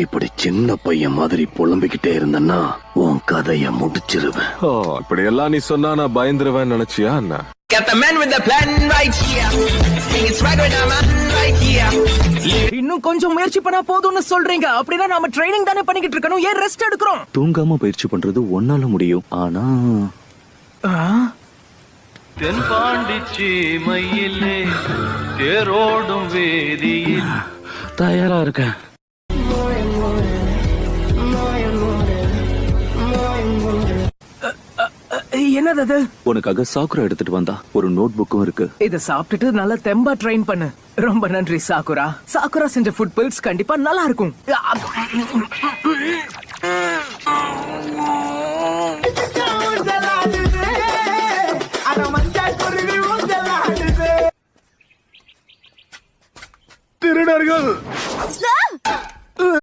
இப்படி சின்ன பையன் மாதிரி புலம்பிக்கிட்டே இருந்தன்னா உன் கதைய முடிச்சிருவேன். இப்படி எல்லாம் நீ சொன்னா நான் பயந்துருவேன் நினைச்சியா என்ன? Got the man with the plan right here. It's right with the man right here. இன்னும் கொஞ்சம் முயற்சி பண்ணா போதும்னு சொல்றீங்க. அப்படின்னா நாம ட்ரைனிங் தானே பண்ணிக்கிட்டு இருக்கணும், ஏன் ரெஸ்ட் எடுக்கிறோம்? தூங்காம பயிற்சி பண்றது ஒன்னால முடியும். ஆனா தென்பாண்டிச்சி மயிலே தேரோடும் வேதியில் தயாரா இருக்கேன். என்னது அது? உனக்காக சாக்குரா எடுத்துட்டு வந்தா ஒரு நோட் புக்கும் இருக்கு. இத சாப்பிட்டுட்டு நல்லா தெம்பா ட்ரெயின் பண்ணு. ரொம்ப நன்றி சாக்குரா. சாக்குரா செஞ்ச ஃபுட் பில்ஸ் கண்டிப்பா நல்லா இருக்கும். திருடர்கள்